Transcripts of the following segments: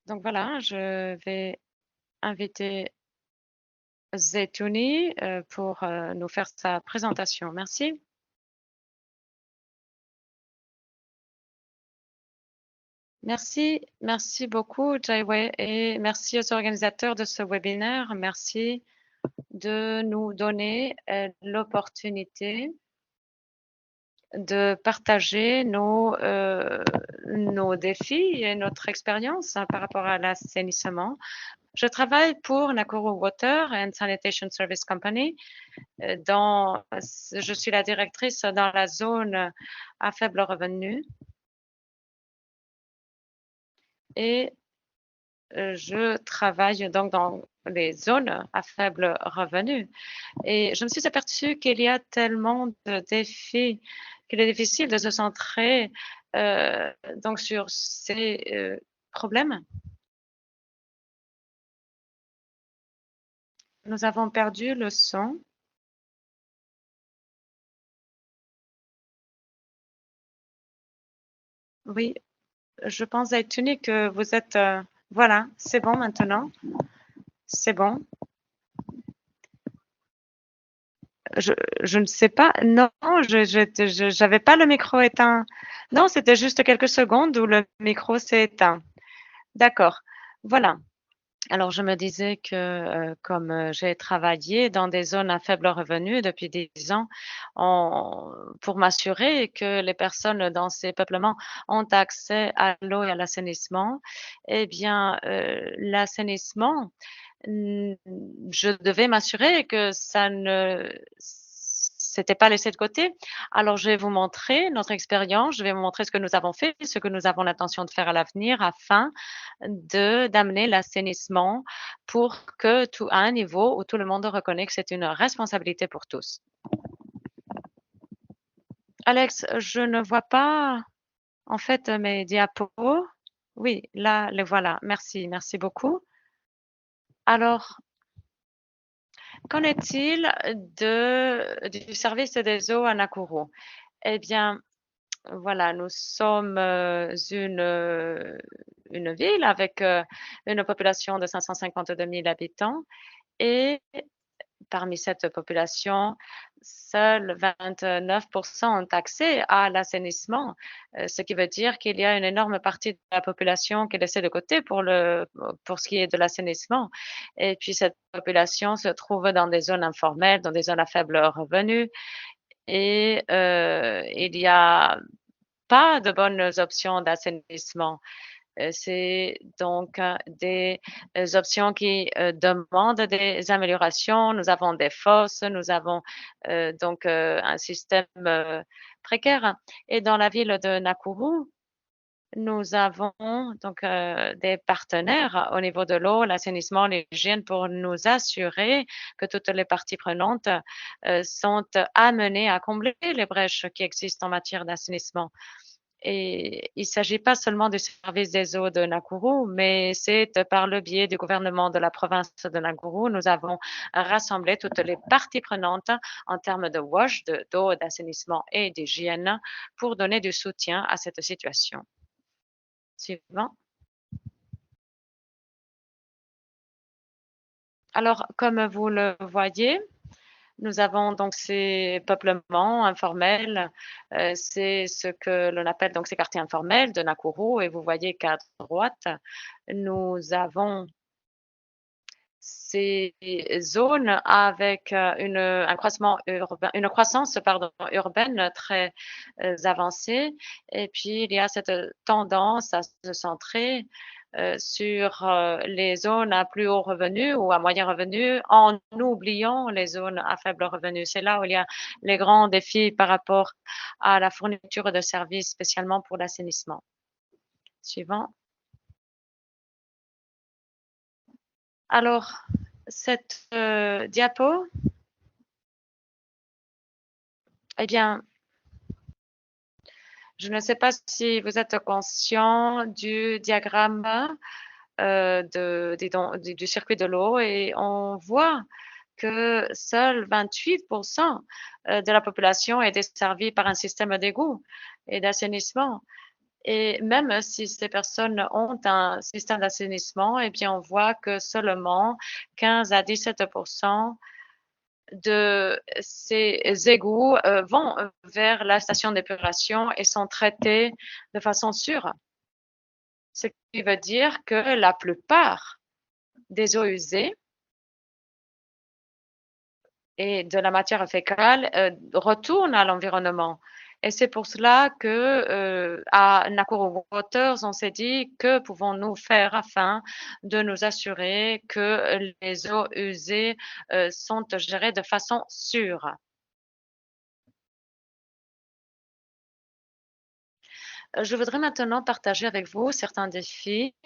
Donc voilà, je vais inviter Zetouni pour nous faire sa présentation. Merci. Merci beaucoup, Jaiwei, et merci aux organisateurs de ce webinaire. Merci de nous donner l'opportunité de partager nos défis et notre expérience par rapport à l'assainissement. Je travaille pour Nakuru Water and Sanitation Service Company. Je suis la directrice dans la zone à faible revenu et je travaille donc dans les zones à faible revenu. Et je me suis aperçue qu'il y a tellement de défis qu'il est difficile de se centrer donc sur ces problèmes. Nous avons perdu le son. Oui, je pense être unique que vous êtes. Voilà, c'est bon maintenant. C'est bon. Je, je ne sais pas. Non, j'avais pas le micro éteint. Non, c'était juste quelques secondes où le micro s'est éteint. D'accord. Voilà. Alors, je me disais que comme j'ai travaillé dans des zones à faible revenu depuis 10 ans, pour m'assurer que les personnes dans ces peuplements ont accès à l'eau et à l'assainissement, eh bien, l'assainissement, je devais m'assurer que ça ne s'était pas laissé de côté. Alors, je vais vous montrer notre expérience, je vais vous montrer ce que nous avons fait, ce que nous avons l'intention de faire à l'avenir afin d'amener l'assainissement pour que tout à un niveau où tout le monde reconnaît que c'est une responsabilité pour tous. Alex, je ne vois pas en fait mes diapos. Oui, là, les voilà. Merci, merci beaucoup. Alors, qu'en est-il du service des eaux à Nakuru? Eh bien, voilà, nous sommes une ville avec une population de 552 000 habitants et parmi cette population, seuls 29 ont accès à l'assainissement, ce qui veut dire qu'il y a une énorme partie de la population qui est laissée de côté pour ce qui est de l'assainissement. Et puis cette population se trouve dans des zones informelles, dans des zones à faible revenu et il y a pas de bonnes options d'assainissement. C'est donc des options qui demandent des améliorations. Nous avons des fosses, nous avons donc un système précaire. Et dans la ville de Nakuru, nous avons donc des partenaires au niveau de l'eau, l'assainissement, l'hygiène pour nous assurer que toutes les parties prenantes sont amenées à combler les brèches qui existent en matière d'assainissement. Et il ne s'agit pas seulement du service des eaux de Nakuru, mais c'est par le biais du gouvernement de la province de Nakuru, nous avons rassemblé toutes les parties prenantes en termes de WASH, d'eau, d'assainissement et d'hygiène pour donner du soutien à cette situation. Suivant. Alors, comme vous le voyez, nous avons donc ces peuplements informels, c'est ce que l'on appelle donc ces quartiers informels de Nakuru et vous voyez qu'à droite, nous avons ces zones avec une croissance pardon, urbaine très avancée. Et puis, il y a cette tendance à se centrer sur les zones à plus haut revenu ou à moyen revenu en oubliant les zones à faible revenu. C'est là où il y a les grands défis par rapport à la fourniture de services, spécialement pour l'assainissement. Suivant. Alors, cette diapo, eh bien, je ne sais pas si vous êtes conscient du diagramme du circuit de l'eau et on voit que seuls 28 de la population est desservie par un système d'égout et d'assainissement. Et même si ces personnes ont un système d'assainissement, eh bien, on voit que seulement 15 à 17 de ces égouts vont vers la station d'épuration et sont traités de façon sûre. Ce qui veut dire que la plupart des eaux usées et de la matière fécale retournent à l'environnement. Et c'est pour cela que à Nakuru Waters, on s'est dit que pouvons-nous faire afin de nous assurer que les eaux usées sont gérées de façon sûre. Je voudrais maintenant partager avec vous certains défis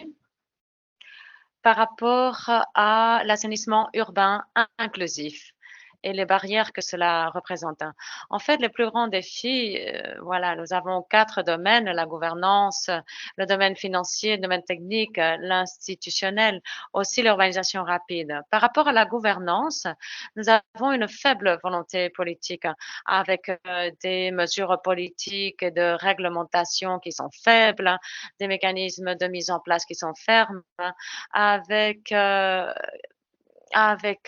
par rapport à l'assainissement urbain inclusif et les barrières que cela représente. En fait, le plus grand défi, voilà, nous avons 4 domaines, la gouvernance, le domaine financier, le domaine technique, l'institutionnel, aussi l'urbanisation rapide. Par rapport à la gouvernance, nous avons une faible volonté politique avec des mesures politiques et de réglementation qui sont faibles, des mécanismes de mise en place qui sont fermes, avec,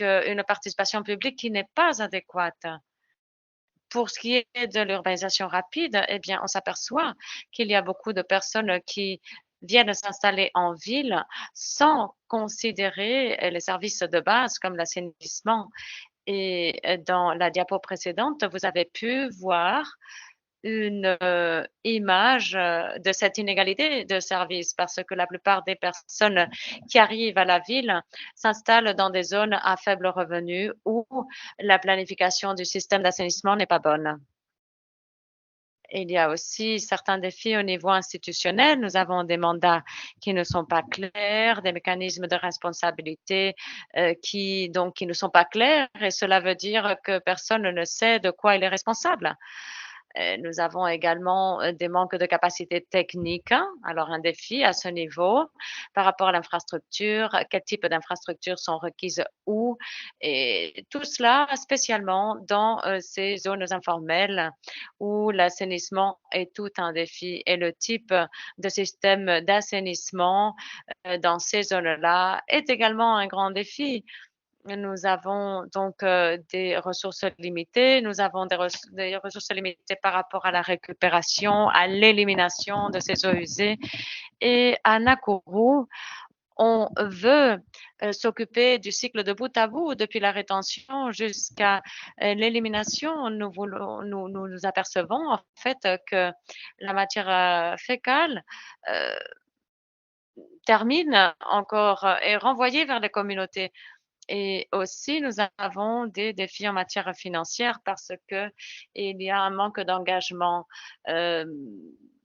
une participation publique qui n'est pas adéquate. Pour ce qui est de l'urbanisation rapide, eh bien, on s'aperçoit qu'il y a beaucoup de personnes qui viennent s'installer en ville sans considérer les services de base comme l'assainissement. Et dans la diapo précédente, vous avez pu voir une image de cette inégalité de services parce que la plupart des personnes qui arrivent à la ville s'installent dans des zones à faible revenu où la planification du système d'assainissement n'est pas bonne. Il y a aussi certains défis au niveau institutionnel. Nous avons des mandats qui ne sont pas clairs, des mécanismes de responsabilité qui ne sont pas clairs et cela veut dire que personne ne sait de quoi il est responsable. Nous avons également des manques de capacité technique. Alors, un défi à ce niveau par rapport à l'infrastructure, quel type d'infrastructures sont requises où et tout cela spécialement dans ces zones informelles où l'assainissement est tout un défi et le type de système d'assainissement dans ces zones-là est également un grand défi. Nous avons donc des ressources limitées. Nous avons des ressources limitées par rapport à la récupération, à l'élimination de ces eaux usées. Et à Nakuru, on veut s'occuper du cycle de bout à bout, depuis la rétention jusqu'à l'élimination. Nous apercevons en fait que la matière fécale euh, termine encore est renvoyée vers les communautés. Et aussi, nous avons des défis en matière financière parce que il y a un manque d'engagement,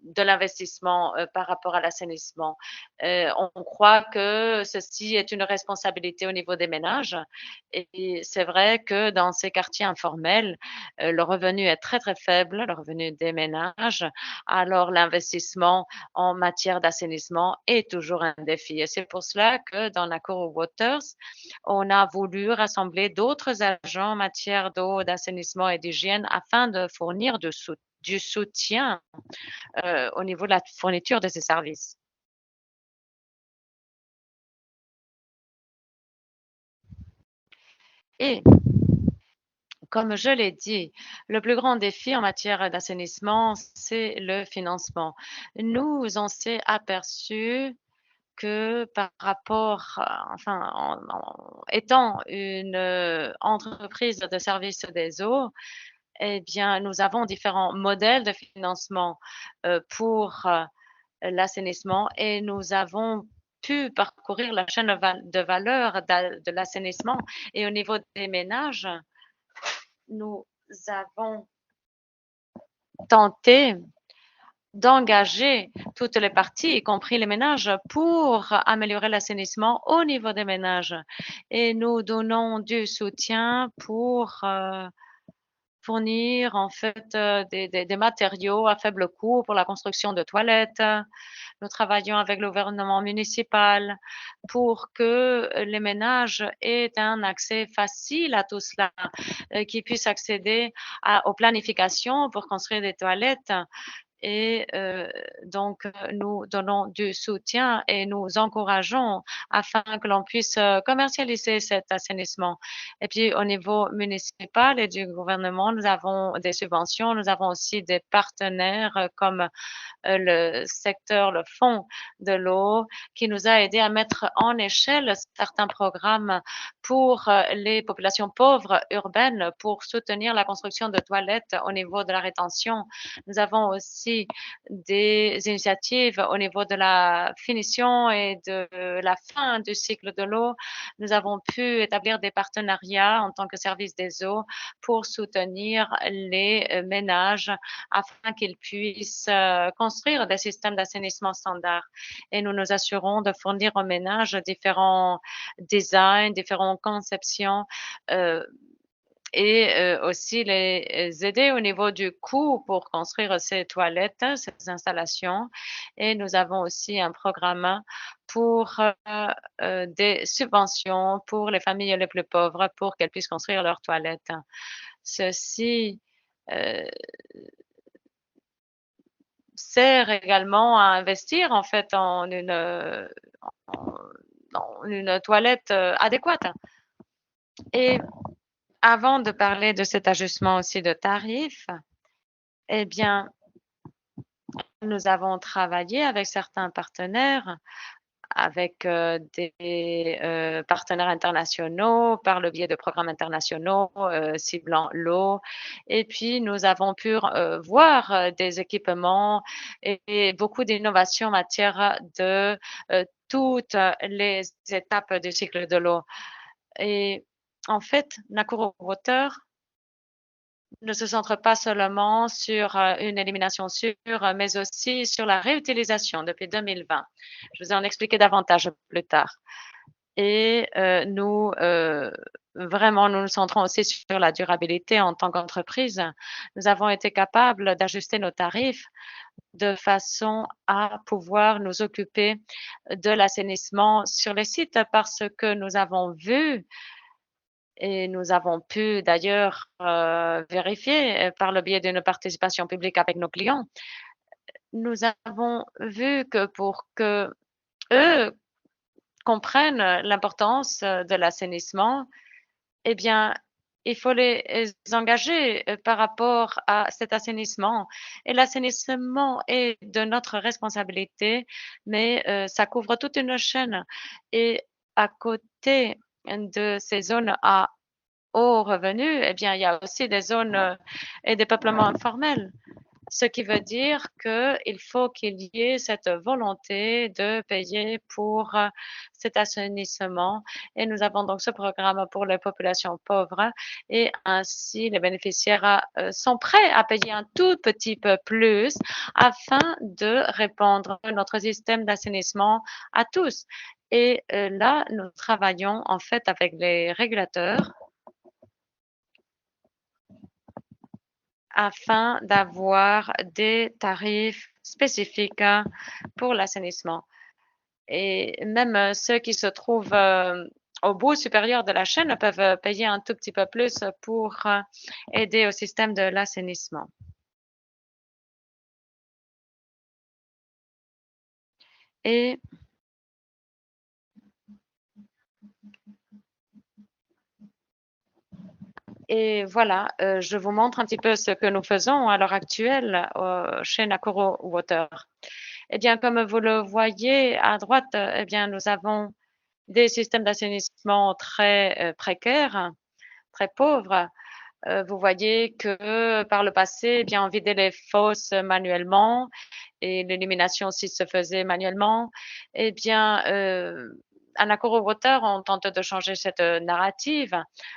de l'investissement, par rapport à l'assainissement. On croit que ceci est une responsabilité au niveau des ménages et c'est vrai que dans ces quartiers informels, le revenu est très, très faible, le revenu des ménages. Alors l'investissement en matière d'assainissement est toujours un défi et c'est pour cela que dans Nakuru Waters, on a voulu rassembler d'autres agents en matière d'eau, d'assainissement et d'hygiène afin de fournir du soutien au niveau de la fourniture de ces services. Et comme je l'ai dit, le plus grand défi en matière d'assainissement, c'est le financement. Nous, on s'est aperçu que par rapport, enfin, étant une entreprise de service des eaux, eh bien, nous avons différents modèles de financement pour l'assainissement et nous avons pu parcourir la chaîne de valeur de l'assainissement. Et au niveau des ménages, nous avons tenté d'engager toutes les parties, y compris les ménages, pour améliorer l'assainissement au niveau des ménages. Et nous donnons du soutien pour fournir en fait des matériaux à faible coût pour la construction de toilettes. Nous travaillons avec le gouvernement municipal pour que les ménages aient un accès facile à tout cela, qu'ils puissent accéder aux planifications pour construire des toilettes et donc nous donnons du soutien et nous encourageons afin que l'on puisse commercialiser cet assainissement. Et puis au niveau municipal et du gouvernement, nous avons des subventions, nous avons aussi des partenaires comme le secteur, le fonds de l'eau, qui nous a aidé à mettre en échelle certains programmes pour les populations pauvres urbaines pour soutenir la construction de toilettes au niveau de la rétention. Nous avons aussi des initiatives au niveau de la finition et de la fin du cycle de l'eau. Nous avons pu établir des partenariats en tant que service des eaux pour soutenir les ménages afin qu'ils puissent construire des systèmes d'assainissement standards. Et nous nous assurons de fournir aux ménages différents designs, différentes conceptions et aussi les aider au niveau du coût pour construire ces toilettes, ces installations. Et nous avons aussi un programme pour des subventions pour les familles les plus pauvres pour qu'elles puissent construire leurs toilettes. Ceci sert également à investir en fait en une toilette adéquate. Et avant de parler de cet ajustement aussi de tarifs, eh bien, nous avons travaillé avec certains partenaires, avec des partenaires internationaux par le biais de programmes internationaux ciblant l'eau. Et puis, nous avons pu voir des équipements et beaucoup d'innovations en matière de toutes les étapes du cycle de l'eau. Et en fait, Nakuru Water ne se centre pas seulement sur une élimination sûre, mais aussi sur la réutilisation depuis 2020. Je vous en expliquer davantage plus tard. Et vraiment, nous nous centrons aussi sur la durabilité en tant qu'entreprise. Nous avons été capables d'ajuster nos tarifs de façon à pouvoir nous occuper de l'assainissement sur les sites parce que nous avons vu et nous avons pu d'ailleurs vérifier par le biais d'une participation publique avec nos clients. Nous avons vu que pour que eux comprennent l'importance de l'assainissement, eh bien, il faut les engager par rapport à cet assainissement. Et l'assainissement est de notre responsabilité, mais ça couvre toute une chaîne. Et à côté de ces zones à haut revenu, eh bien, il y a aussi des zones et des peuplements informels. Ce qui veut dire qu'il faut qu'il y ait cette volonté de payer pour cet assainissement. Et nous avons donc ce programme pour les populations pauvres et ainsi les bénéficiaires sont prêts à payer un tout petit peu plus afin de répandre notre système d'assainissement à tous. Et là, nous travaillons en fait avec les régulateurs afin d'avoir des tarifs spécifiques pour l'assainissement. Et même ceux qui se trouvent au bout supérieur de la chaîne peuvent payer un tout petit peu plus pour aider au système de l'assainissement. Et Et voilà, je vous montre un petit peu ce que nous faisons à l'heure actuelle chez Nakuru Water. Eh bien, comme vous le voyez à droite, eh bien, nous avons des systèmes d'assainissement très précaires, très pauvres. Vous voyez que par le passé, eh bien, on vidait les fosses manuellement et l'élimination aussi se faisait manuellement. Eh bien, à Nakuru Water, on tente de changer cette narrative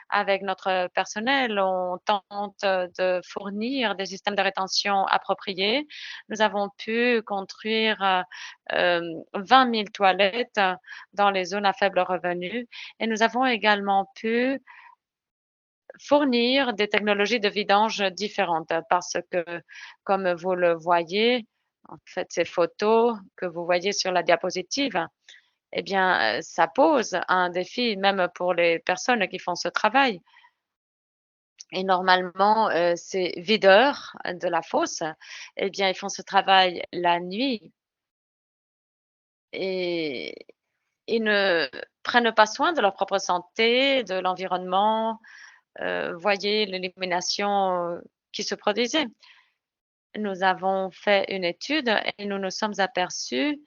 avec notre personnel. On tente de fournir des systèmes de rétention appropriés. Nous avons pu construire 20 000 toilettes dans les zones à faible revenu et nous avons également pu fournir des technologies de vidange différentes parce que, comme vous le voyez, en fait, ces photos que vous voyez sur la diapositive, eh bien, ça pose un défi même pour les personnes qui font ce travail. Et normalement, ces videurs de la fosse, eh bien, ils font ce travail la nuit et ils ne prennent pas soin de leur propre santé, de l'environnement. Voyez l'élimination, qui se produisait. Nous avons fait une étude et nous nous sommes aperçus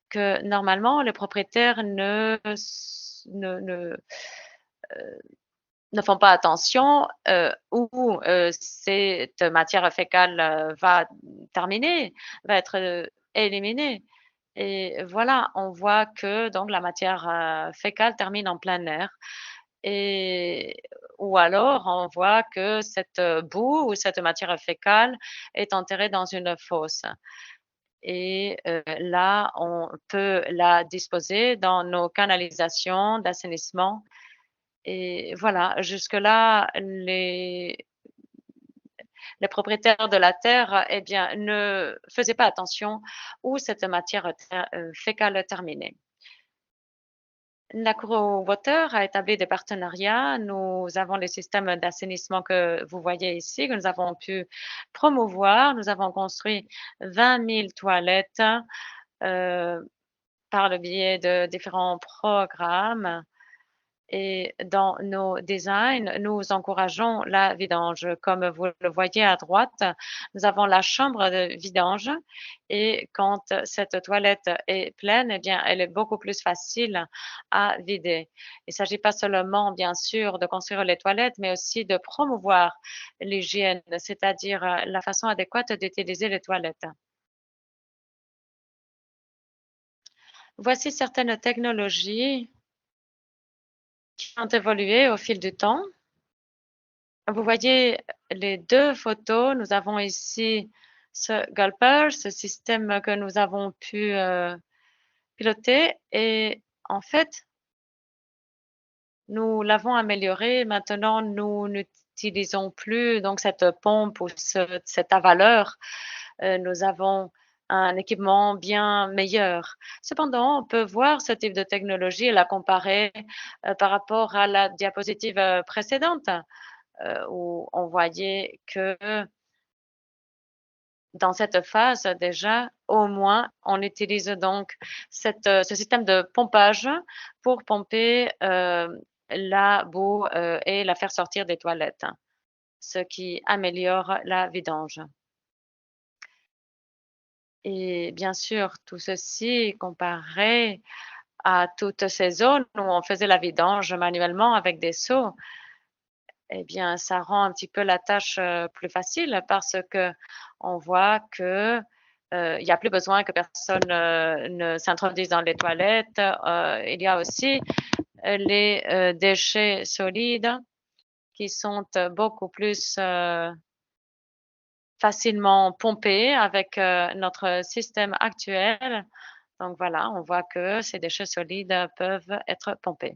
que normalement les propriétaires ne font pas attention, où, cette matière fécale, va terminer, va être, éliminée et voilà, on voit que donc la matière, fécale termine en plein air et ou alors on voit que cette, boue ou cette matière fécale est enterrée dans une fosse et là, on peut la disposer dans nos canalisations d'assainissement et voilà, jusque-là, les propriétaires de la terre, eh bien, ne faisaient pas attention où cette matière fécale terminait. Water a établi des partenariats. Nous avons les systèmes d'assainissement que vous voyez ici, que nous avons pu promouvoir. Nous avons construit 20 000 toilettes, heu, par le biais de différents programmes. Et dans nos designs, nous encourageons la vidange. Comme vous le voyez à droite, nous avons la chambre de vidange et quand cette toilette est pleine, eh bien, elle est beaucoup plus facile à vider. Il ne s'agit pas seulement, bien sûr, de construire les toilettes, mais aussi de promouvoir l'hygiène, c'est-à-dire la façon adéquate d'utiliser les toilettes. Voici certaines technologies qui ont évolué au fil du temps. Vous voyez les 2 photos. Nous avons ici ce Gulper, ce système que nous avons pu, piloter et en fait, nous l'avons amélioré. Maintenant, nous n'utilisons plus donc cette pompe ou cet avaleur. Nous avons un équipement bien meilleur. Cependant, on peut voir ce type de technologie et la comparer, par rapport à la diapositive, précédente. Où on voyait que dans cette phase déjà, au moins, on utilise donc ce système de pompage pour pomper, la boue, et la faire sortir des toilettes, ce qui améliore la vidange. Et bien sûr, tout ceci comparé à toutes ces zones où on faisait la vidange manuellement avec des seaux, eh bien, ça rend un petit peu la tâche, plus facile parce qu'on voit que, il y a plus besoin que personne, ne s'introduise dans les toilettes. Il y a aussi, les, déchets solides qui sont, beaucoup plus, facilement pompés avec, notre système actuel. Donc voilà, on voit que ces déchets solides peuvent être pompés.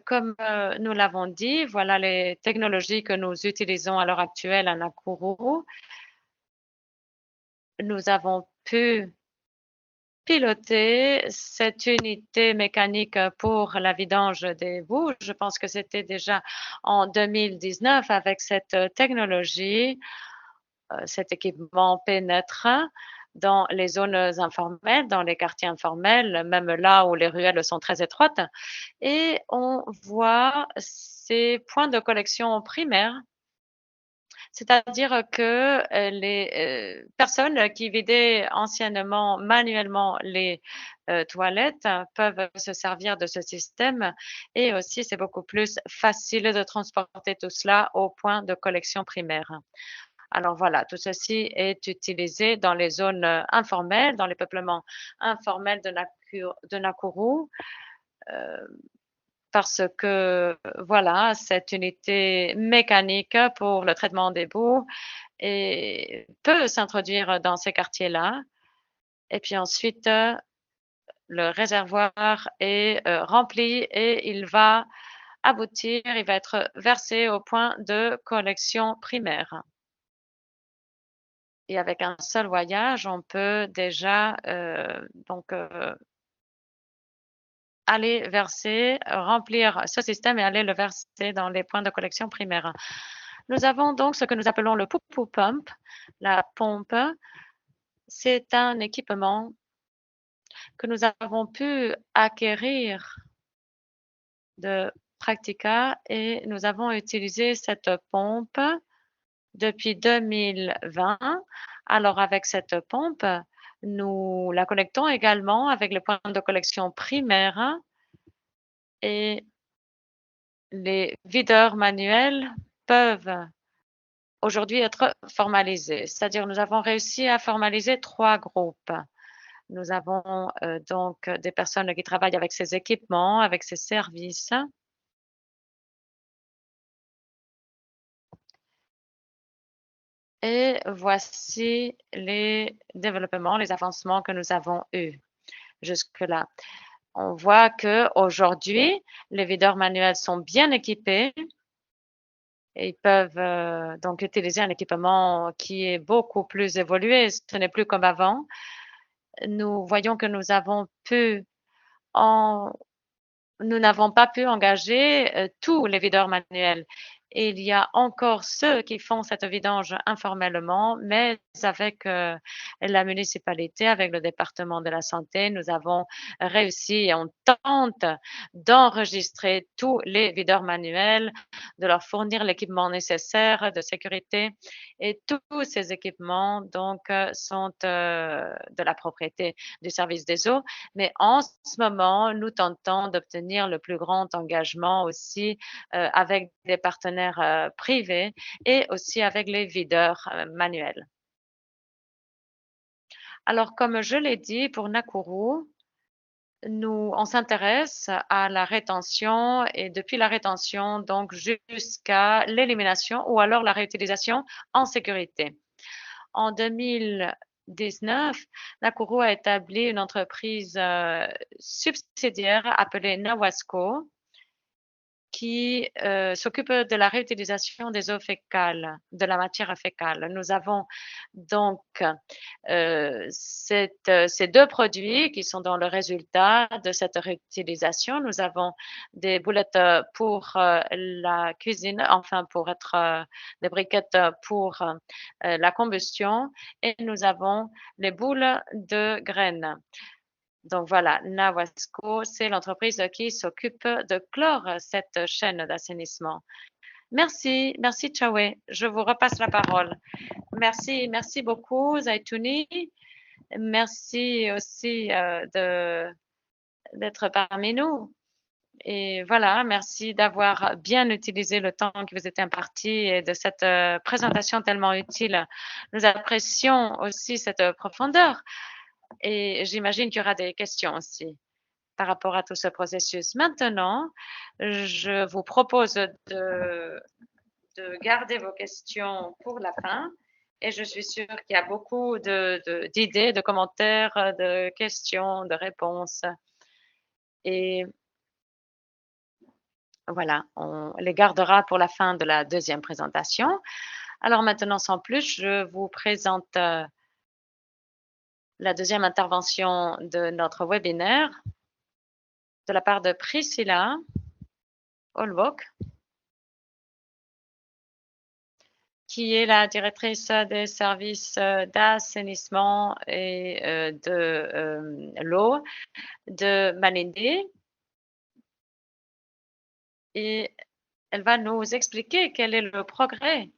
Comme, nous l'avons dit, voilà les technologies que nous utilisons à l'heure actuelle à Nakuru. Nous avons pu piloter cette unité mécanique pour la vidange des boues. Je pense que c'était déjà en 2019 avec cette technologie. Cet équipement pénètre dans les zones informelles, dans les quartiers informels, même là où les ruelles sont très étroites et on voit ces points de collection primaires. C'est-à-dire que, les, personnes qui vidaient anciennement manuellement les, toilettes peuvent se servir de ce système et aussi c'est beaucoup plus facile de transporter tout cela au point de collection primaire. Alors voilà, tout ceci est utilisé dans les zones, informelles, dans les peuplements informels de Nakuru, heu parce que, voilà, cette unité mécanique pour le traitement des boues peut s'introduire dans ces quartiers-là et puis ensuite, le réservoir est, rempli et il va être versé au point de collection primaire et avec un seul voyage, on peut déjà, donc aller verser, remplir ce système et aller le verser dans les points de collection primaires. Nous avons donc ce que nous appelons le Poo-Poo Pump. La pompe, c'est un équipement que nous avons pu acquérir de Practica et nous avons utilisé cette pompe depuis 2020. Alors avec cette pompe, nous la connectons également avec les points de collection primaires et les videurs manuels peuvent aujourd'hui être formalisés. C'est-à-dire nous avons réussi à formaliser 3 groupes. Nous avons, donc des personnes qui travaillent avec ces équipements, avec ces services. Et voici les développements, les avancements que nous avons eus jusque-là. On voit qu'aujourd'hui, les videurs manuels sont bien équipés et ils peuvent, donc utiliser un équipement qui est beaucoup plus évolué. Ce n'est plus comme avant. Nous voyons que en nous n'avons pas pu engager, tous les videurs manuels. Et il y a encore ceux qui font cette vidange informellement, mais avec, la municipalité, avec le département de la santé, nous avons réussi et on tente d'enregistrer tous les videurs manuels, de leur fournir l'équipement nécessaire de sécurité et tous ces équipements donc, sont, de la propriété du service des eaux. Mais en ce moment, nous tentons d'obtenir le plus grand engagement aussi avec des partenaires privés et aussi avec les videurs manuels. Alors, comme je l'ai dit, pour Nakuru, on s'intéresse à la rétention et depuis la rétention, donc jusqu'à l'élimination ou alors la réutilisation en sécurité. En 2019, Nakuru a établi une entreprise subsidiaire appelée Nawasco qui s'occupe de la réutilisation des eaux fécales, de la matière fécale. Nous avons donc ces deux produits qui sont dans le résultat de cette réutilisation. Nous avons des boulettes pour la cuisine, enfin pour être des briquettes pour la combustion et nous avons les boules de graines. Donc voilà, Nawasco, c'est l'entreprise qui s'occupe de clore cette chaîne d'assainissement. Merci, merci Chawe. Je vous repasse la parole. Merci, merci beaucoup Zaitouni. Merci aussi d'être parmi nous. Et voilà, merci d'avoir bien utilisé le temps qui vous était imparti et de cette présentation tellement utile. Nous apprécions aussi cette profondeur et j'imagine qu'il y aura des questions aussi par rapport à tout ce processus. Maintenant, je vous propose de garder vos questions pour la fin et je suis sûre qu'il y a beaucoup d'idées, de commentaires, de questions, de réponses. Et voilà, on les gardera pour la fin de la deuxième présentation. Alors maintenant, sans plus, je vous présente la deuxième intervention de notre webinaire de la part de Priscilla Holbrook, qui est la directrice des services d'assainissement et de l'eau de Malindi. Et elle va nous expliquer quel est le progrès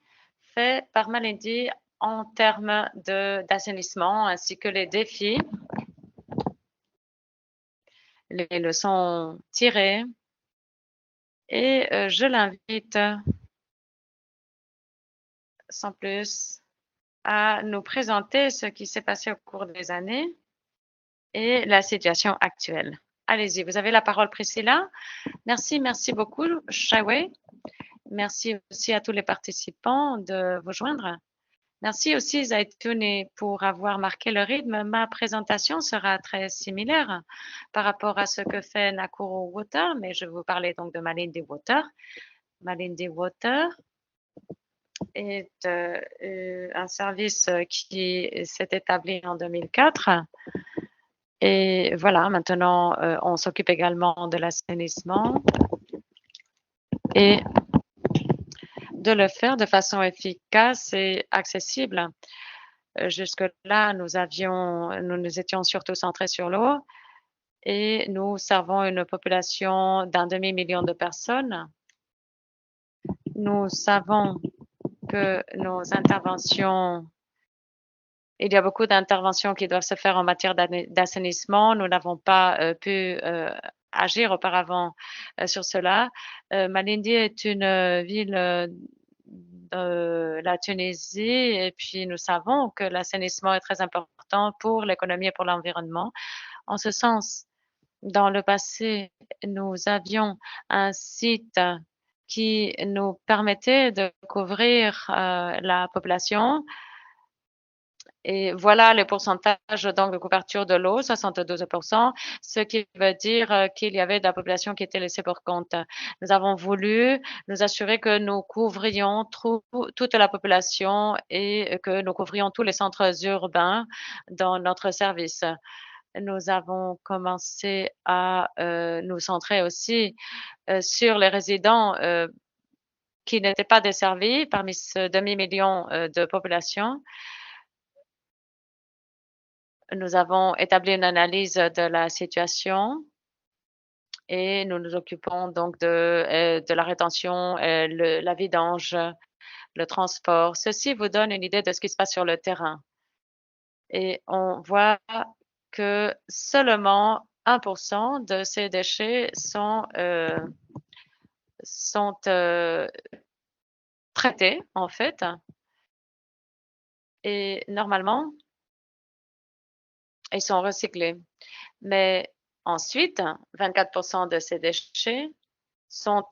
fait par Malindi en termes d'assainissement ainsi que les défis, les leçons tirées. Et je l'invite sans plus à nous présenter ce qui s'est passé au cours des années et la situation actuelle. Allez-y, vous avez la parole, Priscilla. Merci, merci beaucoup, Shaway. Merci aussi à tous les participants de vous joindre. Merci aussi, Zaitouni, pour avoir marqué le rythme. Ma présentation sera très similaire par rapport à ce que fait Nakuru Water, mais je vais vous parler donc de Malindi Water. Malindi Water est un service qui s'est établi en 2004 Et voilà, maintenant, on s'occupe également de l'assainissement et de le faire de façon efficace et accessible. Jusque-là, nous nous étions surtout centrés sur l'eau et nous servons une population d'un demi-million de personnes. Nous savons que nos interventions il y a beaucoup d'interventions qui doivent se faire en matière d'assainissement. Nous n'avons pas, pu, agir auparavant, sur cela. Malindi est une, ville, de la Tunisie et puis nous savons que l'assainissement est très important pour l'économie et pour l'environnement. En ce sens, dans le passé, nous avions un site qui nous permettait de couvrir, la population et voilà le pourcentage donc de couverture de l'eau, 72 ce qui veut dire, qu'il y avait de la population qui était laissée pour compte. Nous avons voulu nous assurer que nous couvrions toute la population et que nous couvrions tous les centres urbains dans notre service. Nous avons commencé à, nous centrer aussi, sur les résidents, qui n'étaient pas desservis parmi ce demi-million, de population. Nous avons établi une analyse de la situation et nous nous occupons donc de la rétention, la vidange, le transport. Ceci vous donne une idée de ce qui se passe sur le terrain et on voit que seulement 1 de ces déchets sont traités, en fait et normalement, ils sont recyclés. Mais ensuite, 24 de ces déchets sont,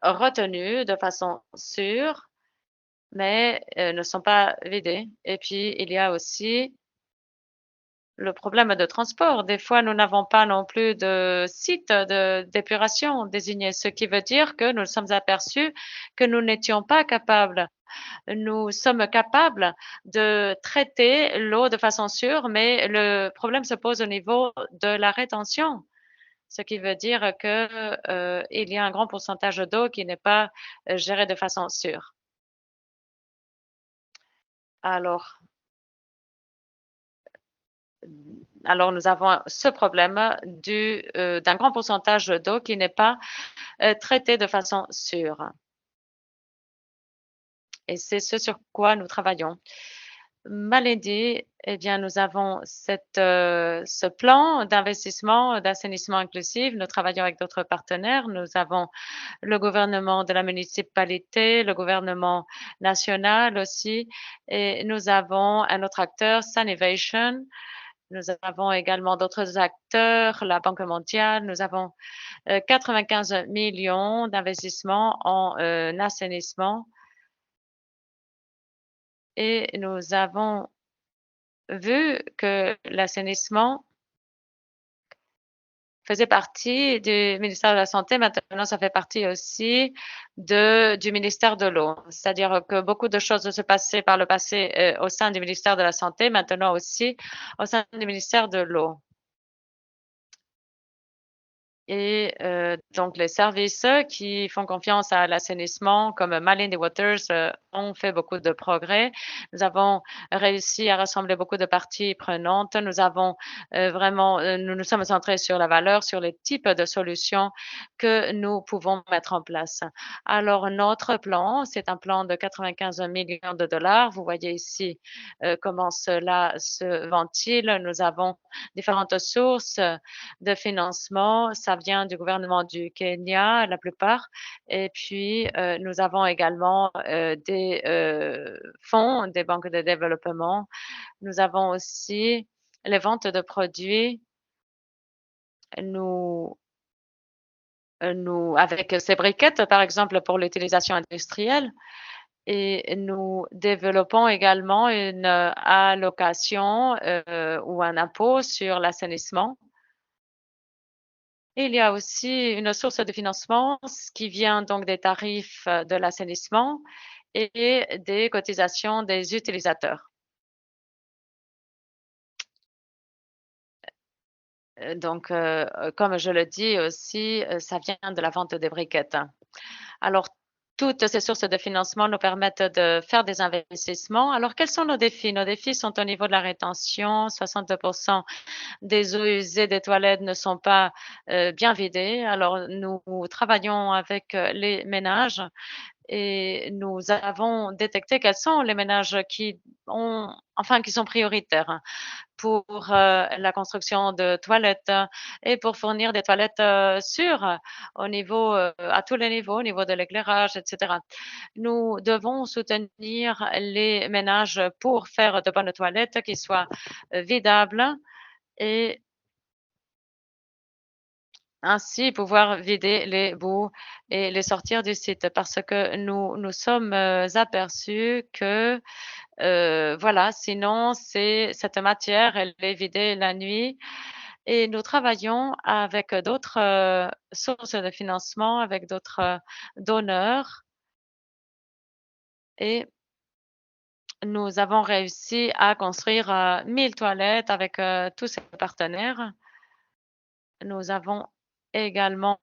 retenus de façon sûre, mais, ne sont pas vidés et puis il y a aussi le problème de transport. Des fois, nous n'avons pas non plus de site d'épuration désigné, ce qui veut dire que nous nous sommes aperçus que nous n'étions pas capables. Nous sommes capables de traiter l'eau de façon sûre, mais le problème se pose au niveau de la rétention. Ce qui veut dire que, il y a un grand pourcentage d'eau qui n'est pas, géré de façon sûre. Alors alors nous avons ce problème d'un grand pourcentage d'eau qui n'est pas, traité de façon sûre et c'est ce sur quoi nous travaillons. Malaisie, eh bien, nous avons ce plan d'investissement, d'assainissement inclusif. Nous travaillons avec d'autres partenaires. Nous avons le gouvernement de la municipalité, le gouvernement national aussi et nous avons un autre acteur, Sunivation. Nous avons également d'autres acteurs, la Banque mondiale. Nous avons, 95 millions d'investissements en, assainissement et nous avons vu que l'assainissement faisait partie du ministère de la Santé. Maintenant, ça fait partie aussi du ministère de l'eau. C'est-à-dire que beaucoup de choses se passaient par le passé, au sein du ministère de la Santé, maintenant aussi au sein du ministère de l'eau. Et donc les services qui font confiance à l'assainissement comme Malindi Waters, ont fait beaucoup de progrès. Nous avons réussi à rassembler beaucoup de parties prenantes. Nous avons, vraiment, nous nous sommes centrés sur la valeur, sur les types de solutions que nous pouvons mettre en place. Alors notre plan, c'est un plan de 95 millions de dollars. Vous voyez ici, comment cela se ventile. Nous avons différentes sources de financement. Ça vient du gouvernement du Kenya, la plupart. Et puis, nous avons également des fonds, des banques de développement. Nous avons aussi les ventes de produits. Nous, avec ces briquettes, par exemple, pour l'utilisation industrielle. Et nous développons également une allocation ou un impôt sur l'assainissement. Et il y a aussi une source de financement, ce qui vient donc des tarifs de l'assainissement et des cotisations des utilisateurs. Donc, comme je le dis aussi, ça vient de la vente des briquettes. Alors, toutes ces sources de financement nous permettent de faire des investissements. Alors, quels sont nos défis? Nos défis sont au niveau de la rétention. 62 des eaux usées des toilettes ne sont pas, bien vidées. Alors, nous travaillons avec, les ménages et nous avons détecté quels sont les ménages qui sont prioritaires pour, la construction de toilettes et pour fournir des toilettes, sûres au niveau, à tous les niveaux, au niveau de l'éclairage et cetera. Nous devons soutenir les ménages pour faire de bonnes toilettes qui soient, vidables et ainsi pouvoir vider les boues et les sortir du site parce que nous nous sommes, aperçus que, voilà, sinon c'est cette matière, elle est vidée la nuit et nous travaillons avec d'autres, sources de financement, avec d'autres, donneurs et nous avons réussi à construire, 1000 toilettes avec, tous ces partenaires. Nous avons également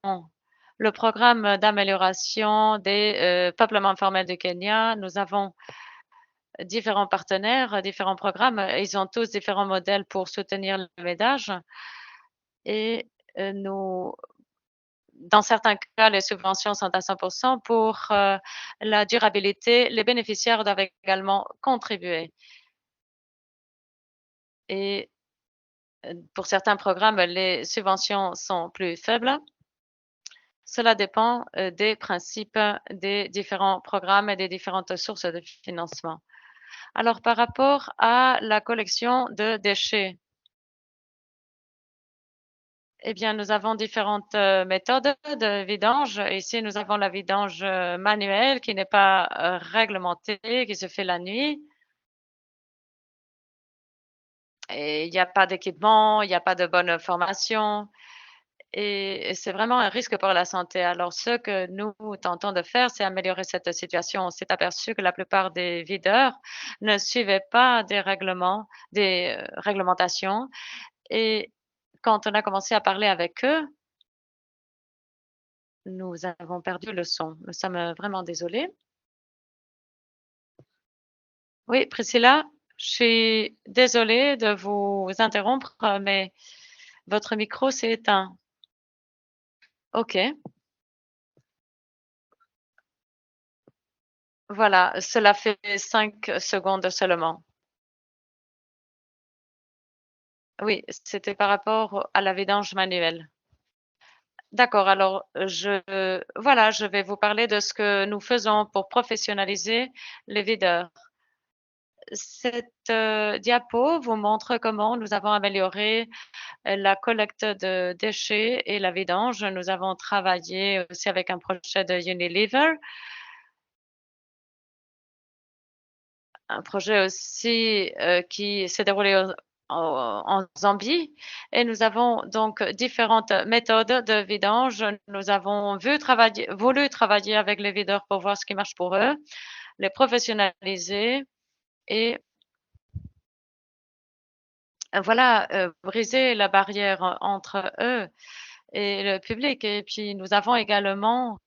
le programme d'amélioration des, peuplements informels du Kenya. Nous avons différents partenaires, différents programmes. Ils ont tous différents modèles pour soutenir le ménage et nous dans certains cas, les subventions sont à 100 pour, la durabilité. Les bénéficiaires doivent également contribuer et pour certains programmes, les subventions sont plus faibles. Cela dépend, des principes des différents programmes et des différentes sources de financement. Alors par rapport à la collection de déchets, eh bien, nous avons différentes, méthodes de vidange. Ici, nous avons la vidange, manuelle qui n'est pas, réglementée, qui se fait la nuit et il n'y a pas d'équipement, il n'y a pas de bonne formation. Et c'est vraiment un risque pour la santé. Alors, ce que nous tentons de faire, c'est améliorer cette situation. On s'est aperçu que la plupart des videurs ne suivaient pas des réglementations. Et quand on a commencé à parler avec eux, nous avons perdu le son. Nous sommes vraiment désolés. Oui, Priscilla, je suis désolée de vous interrompre, mais votre micro s'est éteint. OK, voilà, cela fait 5 secondes seulement. Oui, c'était par rapport à la vidange manuelle. D'accord, alors je vais vous parler de ce que nous faisons pour professionnaliser les videurs. Cette, diapo vous montre comment nous avons amélioré, la collecte de déchets et la vidange. Nous avons travaillé aussi avec un projet de Unilever, un projet aussi, qui s'est déroulé en Zambie et nous avons donc différentes méthodes de vidange. Nous avons voulu travailler avec les videurs pour voir ce qui marche pour eux, les professionnaliser et voilà, briser la barrière entre eux et le public et puis nous avons également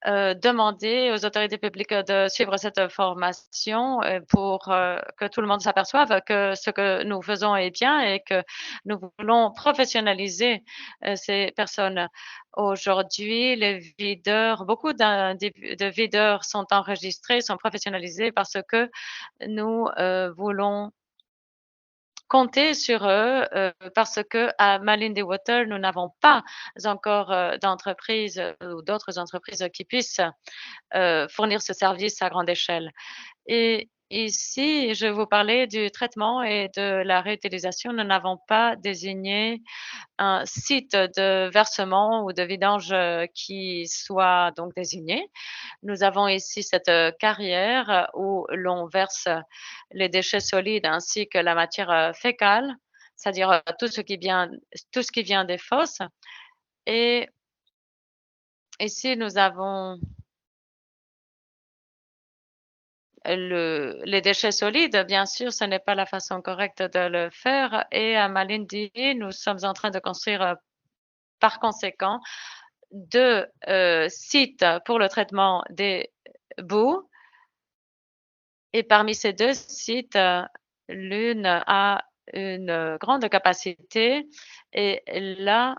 demander aux autorités publiques, de suivre cette formation, pour, que tout le monde s'aperçoive que ce que nous faisons est bien et que nous voulons professionnaliser, ces personnes. Aujourd'hui, les videurs beaucoup de videurs sont enregistrés, sont professionnalisés parce que nous, voulons compter sur eux, parce qu'à Malindi Water, nous n'avons pas encore, d'entreprise, ou d'autres entreprises qui puissent fournir ce service à grande échelle. Et ici, je vais vous parler du traitement et de la réutilisation. Nous n'avons pas désigné un site de versement ou de vidange, qui soit donc désigné. Nous avons ici cette, carrière où l'on verse les déchets solides ainsi que la matière, fécale, c'est-à-dire, tout ce qui vient des fosses et ici nous avons les déchets solides, bien sûr, ce n'est pas la façon correcte de le faire et à Malindi, nous sommes en train de construire, par conséquent, 2 sites pour le traitement des boues et parmi ces 2 sites, l'une a une grande capacité et là,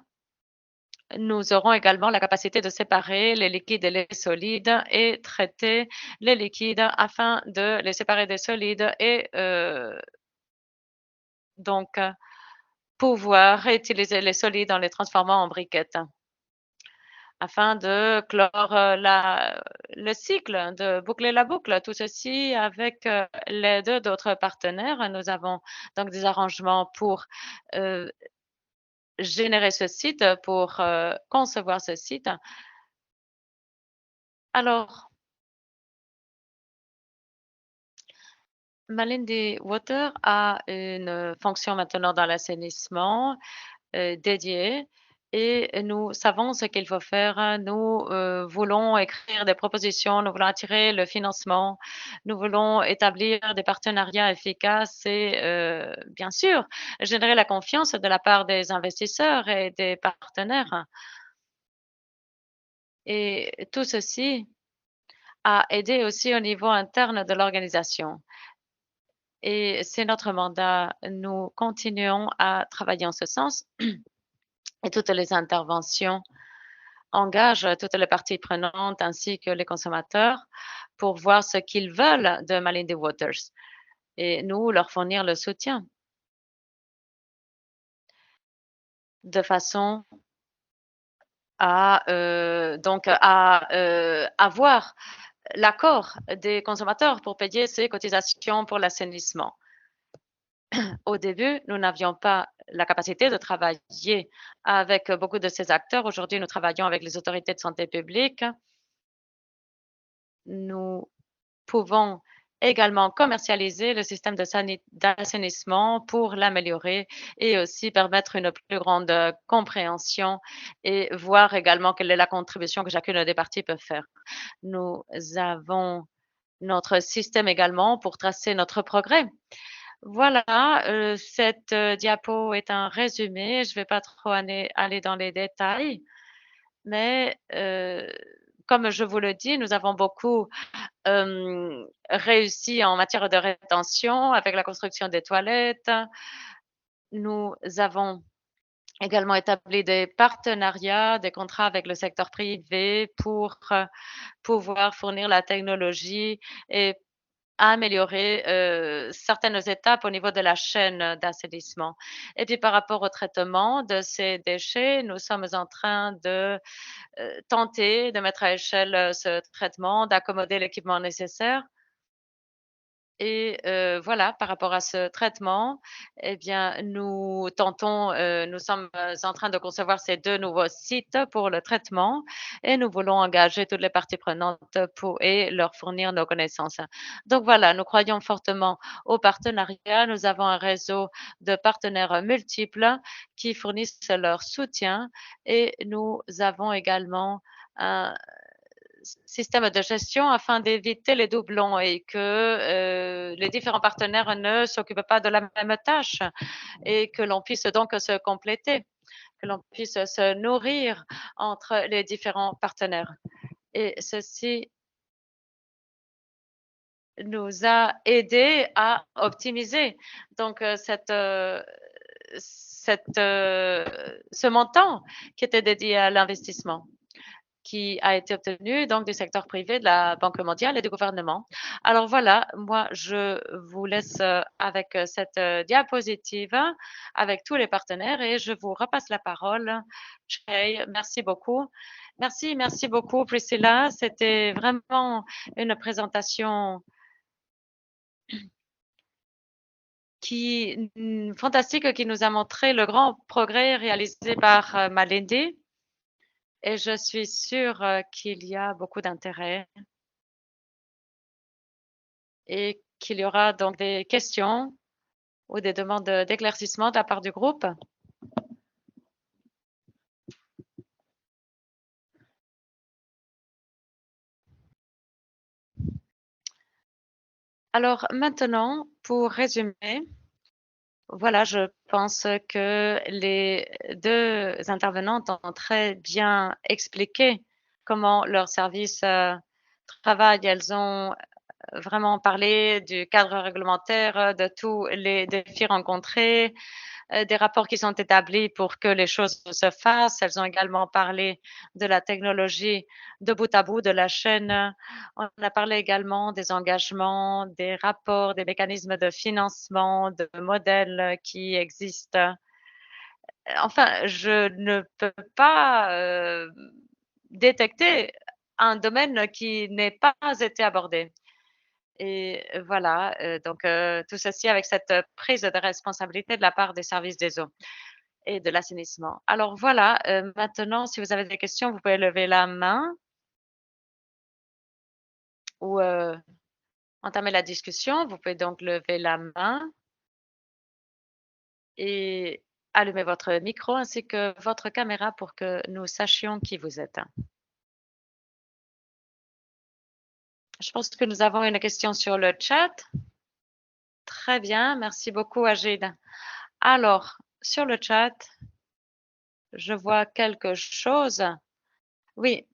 nous aurons également la capacité de séparer les liquides et les solides et traiter les liquides afin de les séparer des solides et donc pouvoir réutiliser les solides en les transformant en briquettes afin de clore, le cycle, de boucler la boucle. Tout ceci avec, l'aide d'autres partenaires. Nous avons donc des arrangements pour, heu, générer ce site, pour, concevoir ce site. Alors, Malindi Water a une fonction maintenant dans l'assainissement, dédiée et nous savons ce qu'il faut faire. Nous, voulons écrire des propositions, nous voulons attirer le financement, nous voulons établir des partenariats efficaces et bien sûr, générer la confiance de la part des investisseurs et des partenaires et tout ceci a aidé aussi au niveau interne de l'organisation. Et c'est notre mandat. Nous continuons à travailler en ce sens et toutes les interventions engagent toutes les parties prenantes ainsi que les consommateurs pour voir ce qu'ils veulent de Malindi Waters et nous leur fournir le soutien de façon à avoir l'accord des consommateurs pour payer ces cotisations pour l'assainissement. Au début, nous n'avions pas la capacité de travailler avec beaucoup de ces acteurs. Aujourd'hui, nous travaillons avec les autorités de santé publique. Nous pouvons également commercialiser le système d'assainissement pour l'améliorer et aussi permettre une plus grande compréhension et voir également quelle est la contribution que chacune des parties peut faire. Nous avons notre système également pour tracer notre progrès. Voilà, cette, diapo est un résumé. Je ne vais pas trop aller dans les détails, mais comme je vous le dis, nous avons beaucoup, réussi en matière de rétention avec la construction des toilettes. Nous avons également établi des partenariats, des contrats avec le secteur privé pour, pouvoir fournir la technologie et améliorer, certaines étapes au niveau de la chaîne d'assainissement et puis par rapport au traitement de ces déchets, nous sommes en train de, tenter de mettre à échelle, ce traitement, d'accommoder l'équipement nécessaire et voilà, par rapport à ce traitement, eh bien, nous sommes en train de concevoir ces 2 nouveaux sites pour le traitement et nous voulons engager toutes les parties prenantes pour et leur fournir nos connaissances. Donc voilà, nous croyons fortement au partenariat. Nous avons un réseau de partenaires multiples qui fournissent leur soutien et nous avons également un système de gestion afin d'éviter les doublons et que les différents partenaires ne s'occupent pas de la même tâche et que l'on puisse donc se compléter, que l'on puisse se nourrir entre les différents partenaires. Et ceci nous a aidé à optimiser donc ce montant qui était dédié à l'investissement, qui a été obtenu donc du secteur privé, de la Banque mondiale et du gouvernement. Alors voilà, moi je vous laisse avec cette diapositive avec tous les partenaires et je vous repasse la parole. Shay, merci beaucoup. Merci, merci beaucoup Priscilla. C'était vraiment une présentation fantastique qui nous a montré le grand progrès réalisé par Malindi et je suis sûre qu'il y a beaucoup d'intérêt et qu'il y aura donc des questions ou des demandes d'éclaircissement de la part du groupe. Alors maintenant, pour résumer, voilà, je pense que les 2 intervenantes ont très bien expliqué comment leur service, travaille. Elles ont vraiment parlé du cadre réglementaire, de tous les défis rencontrés, des rapports qui sont établis pour que les choses se fassent. Elles ont également parlé de la technologie de bout à bout de la chaîne. On a parlé également des engagements, des rapports, des mécanismes de financement, de modèles qui existent. Enfin, je ne peux pas, détecter un domaine qui n'ait pas été abordé. Et voilà, donc tout ceci avec cette prise de responsabilité de la part des services des eaux et de l'assainissement. Alors voilà, maintenant si vous avez des questions, vous pouvez lever la main ou entamer la discussion. Vous pouvez donc lever la main et allumer votre micro ainsi que votre caméra pour que nous sachions qui vous êtes. Je pense que nous avons une question sur le chat. Très bien, merci beaucoup Agide. Alors, sur le chat, je vois quelque chose. Oui,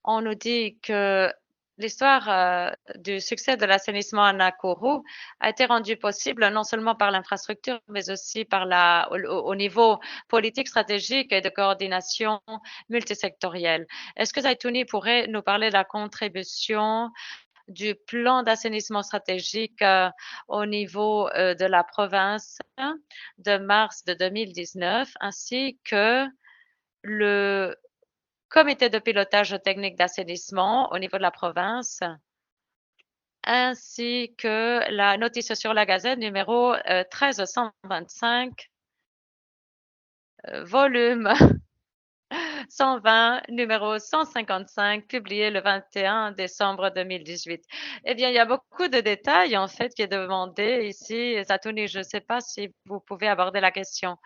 on nous dit que l'histoire, du succès de l'assainissement à Nakuru a été rendue possible non seulement par l'infrastructure, mais aussi par la au niveau politique, stratégique et de coordination multisectorielle. Est-ce que Zaitouni pourrait nous parler de la contribution du plan d'assainissement stratégique, au niveau, de la province de mars de 2019, ainsi que le comité de pilotage technique d'assainissement au niveau de la province, ainsi que la notice sur la gazette numéro 1325, volume 120, numéro 155, publié le 21 décembre 2018. Eh bien, il y a beaucoup de détails en fait qui est demandé ici. Zatouni, je ne sais pas si vous pouvez aborder la question.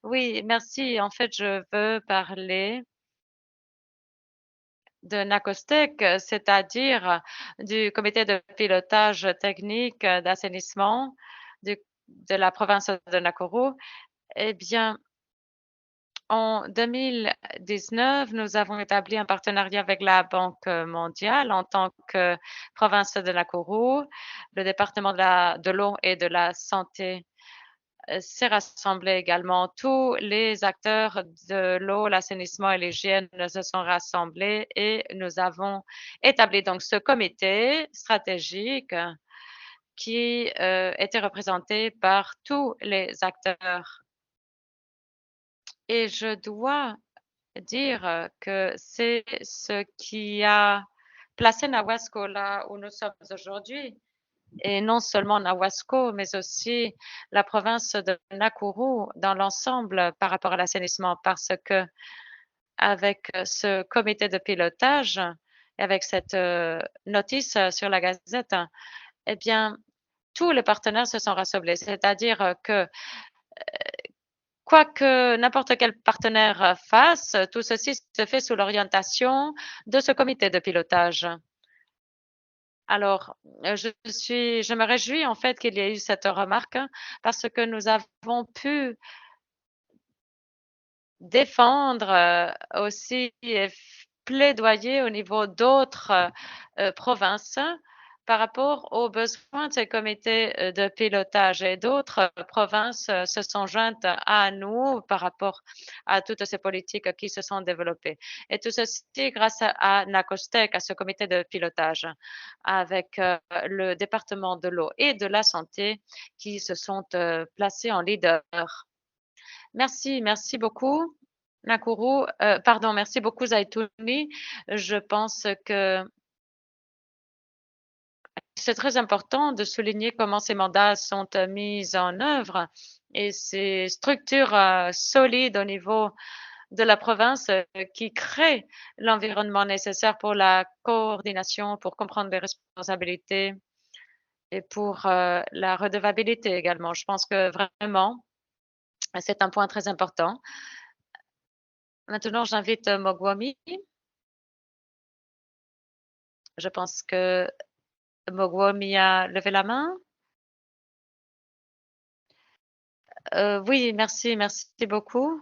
Oui, merci. En fait, je veux parler de NACOSTEC, c'est-à-dire du comité de pilotage technique d'assainissement de la province de Nakuru. Eh bien, en 2019, nous avons établi un partenariat avec la Banque mondiale en tant que province de Nakuru. Le département de l'eau et de la santé s'est rassemblé également. Tous les acteurs de l'eau, l'assainissement et l'hygiène se sont rassemblés et nous avons établi donc ce comité stratégique qui était représenté par tous les acteurs. Et je dois dire que c'est ce qui a placé Nawasco là où nous sommes aujourd'hui. Et non seulement Nawasco, mais aussi la province de Nakuru dans l'ensemble par rapport à l'assainissement, parce que avec ce comité de pilotage et avec cette notice sur la Gazette, eh bien, tous les partenaires se sont rassemblés. C'est-à-dire que quoi que n'importe quel partenaire fasse, tout ceci se fait sous l'orientation de ce comité de pilotage. Alors, je me réjouis en fait qu'il y ait eu cette remarque parce que nous avons pu défendre, aussi et plaidoyer au niveau d'autres, provinces par rapport aux besoins de ces comités, de pilotage et d'autres provinces, se sont jointes à nous par rapport à toutes ces politiques qui se sont développées et tout ceci grâce à NACOSTEC, à ce comité de pilotage avec, le département de l'eau et de la santé qui se sont, placés en leader. Merci, merci beaucoup, Nakuru. Pardon, merci beaucoup, Zaitouni. Je pense que c'est très important de souligner comment ces mandats sont mis en œuvre et ces structures solides au niveau de la province qui créent l'environnement nécessaire pour la coordination, pour comprendre les responsabilités et pour la redevabilité également. Je pense que vraiment, c'est un point très important. Maintenant, j'invite Mogwami. Je pense que Mogwai a levé la main? Oui, merci, merci beaucoup.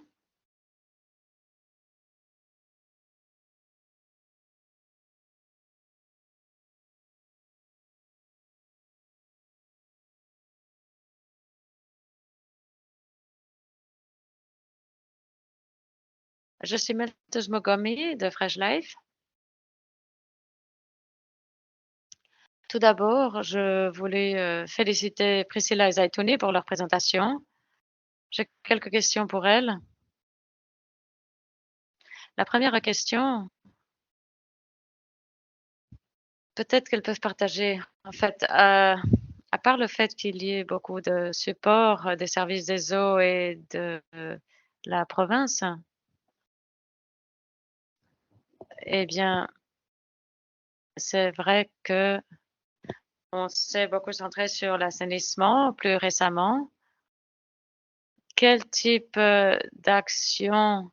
Je suis Melteus Mogwai de Fresh Life. Tout d'abord, je voulais, féliciter Priscilla et Zaitouni pour leur présentation. J'ai quelques questions pour elles. La première question, peut-être qu'elles peuvent partager. En fait, à part le fait qu'il y ait beaucoup de support des services des eaux et de la province, eh bien, c'est vrai que on s'est beaucoup centré sur l'assainissement plus récemment. Quel type, d'action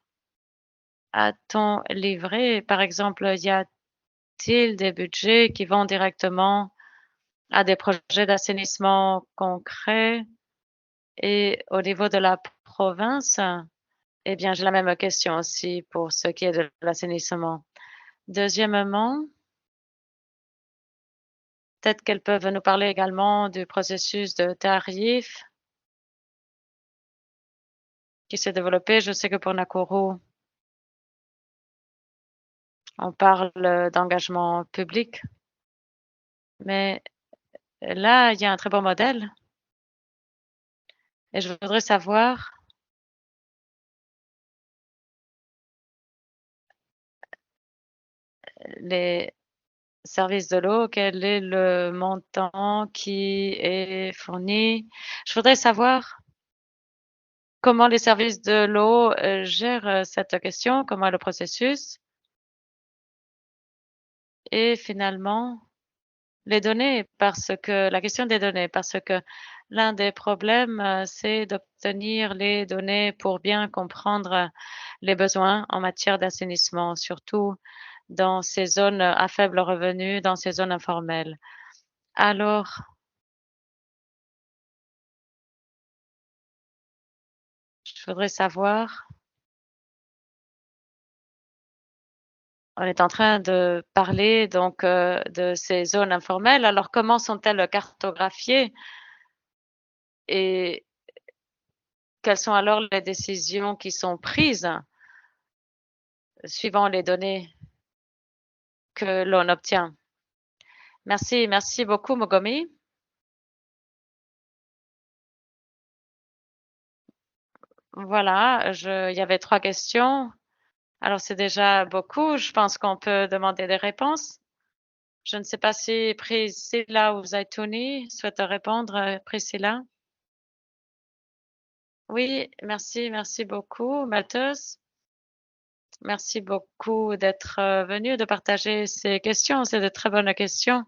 a-t-on livré? Par exemple, y a-t-il des budgets qui vont directement à des projets d'assainissement concrets? Et au niveau de la province, eh bien, j'ai la même question aussi pour ce qui est de l'assainissement. Deuxièmement, peut-être qu'elles peuvent nous parler également du processus de tarifs qui s'est développé. Je sais que pour Nakuru, on parle d'engagement public, mais là, il y a un très bon modèle et je voudrais savoir les services de l'eau, quel est le montant qui est fourni? Je voudrais savoir comment les services de l'eau, gèrent, cette question, comment est le processus et finalement les données parce que la question des données, parce que l'un des problèmes, c'est d'obtenir les données pour bien comprendre, les besoins en matière d'assainissement, surtout dans ces zones à faible revenu, dans ces zones informelles. Alors, je voudrais savoir, on est en train de parler donc, de ces zones informelles, alors comment sont-elles cartographiées et quelles sont alors les décisions qui sont prises suivant les données que l'on obtient? Merci, merci beaucoup Mogami. Voilà, il y avait 3 questions. Alors c'est déjà beaucoup, je pense qu'on peut demander des réponses. Je ne sais pas si Priscilla ou Zaitouni souhaitent répondre, Priscilla? Oui, merci, merci beaucoup Matheus. Merci beaucoup d'être, venu, de partager ces questions. C'est de très bonnes questions.